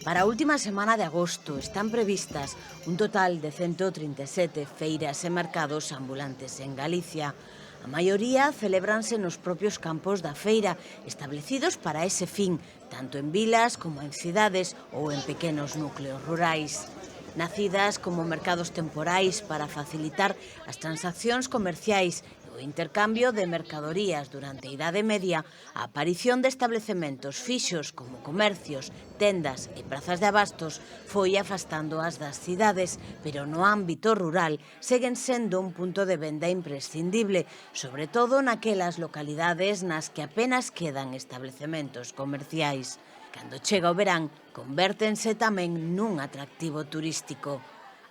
Para a última semana de agosto están previstas un total de 137 feiras e mercados ambulantes en Galicia. A maioría celébranse nos propios campos da feira, establecidos para ese fin, tanto en vilas como en cidades ou en pequenos núcleos rurais. Nacidas como mercados temporais para facilitar as transaccións comerciais e o intercambio de mercadorías durante a Idade Media, a aparición de establecementos fixos como comercios, tendas e prazas de abastos foi afastándoas das cidades, pero no ámbito rural seguen sendo un punto de venda imprescindible, sobre todo naquelas localidades nas que apenas quedan establecementos comerciais. Cando chega o verán, convértense tamén nun atractivo turístico.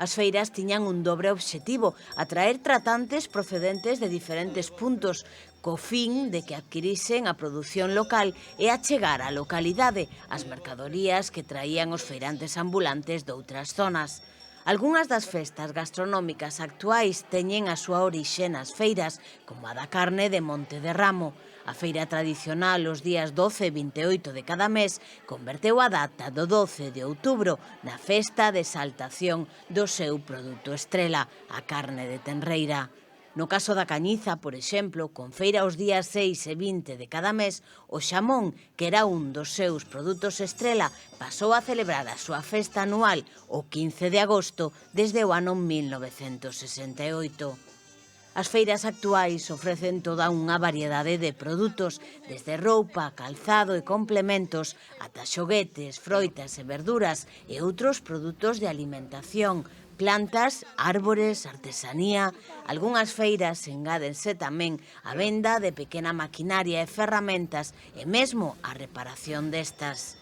As feiras tiñan un dobre obxectivo, atraer tratantes procedentes de diferentes puntos, co fin de que adquirisen a produción local e achegar á localidade as mercadorías que traían os feirantes ambulantes doutras zonas. Algunhas das festas gastronómicas actuais teñen a súa orixe nas feiras, como a da carne de Monte de Ramo. A feira tradicional os días 12 e 28 de cada mes converteu a data do 12 de outubro na festa de exaltación do seu produto estrela, a carne de tenreira. No caso da cañiza, por exemplo, con feira os días 6 e 20 de cada mes, o xamón, que era un dos seus produtos estrela, pasou a celebrar a súa festa anual o 15 de agosto desde o ano 1968. As feiras actuais ofrecen toda unha variedade de produtos, desde roupa, calzado e complementos, ata xoguetes, froitas e verduras e outros produtos de alimentación, plantas, árbores, artesanía. Algunhas feiras engádense tamén a venda de pequena maquinaria e ferramentas e mesmo a reparación destas.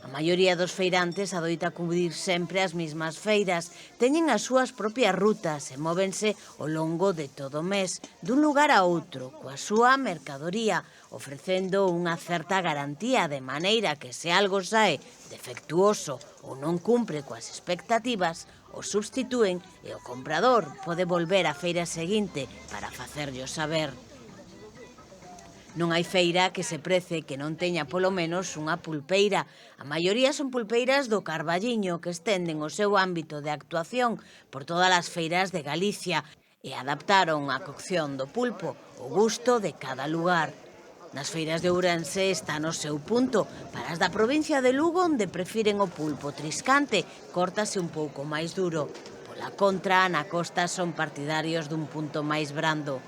A maioría dos feirantes adoita acudir sempre ás mesmas feiras, teñen as súas propias rutas e móvense ao longo de todo o mes, dun lugar a outro, coa súa mercadoría, ofrecendo unha certa garantía de maneira que se algo sae defectuoso ou non cumpre coas expectativas, o substitúen e o comprador pode volver á feira seguinte para facerllo saber. Non hai feira que se prece que non teña polo menos unha pulpeira. A maioría son pulpeiras do Carballiño que estenden o seu ámbito de actuación por todas as feiras de Galicia e adaptaron a cocción do pulpo ao gusto de cada lugar. Nas feiras de Ourense está no seu punto. Para as da provincia de Lugo, onde prefiren o pulpo triscante, córtase un pouco máis duro. Pola contra, na costa son partidarios dun punto máis brando.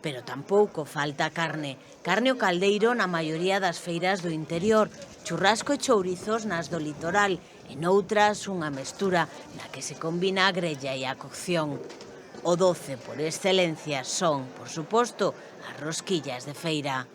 Pero tampouco falta carne. Carne ao caldeiro na maioría das feiras do interior, churrasco e chourizos nas do litoral, e noutras unha mestura na que se combina a grella e a cocción. O doce por excelencia son, por suposto, as rosquillas de feira.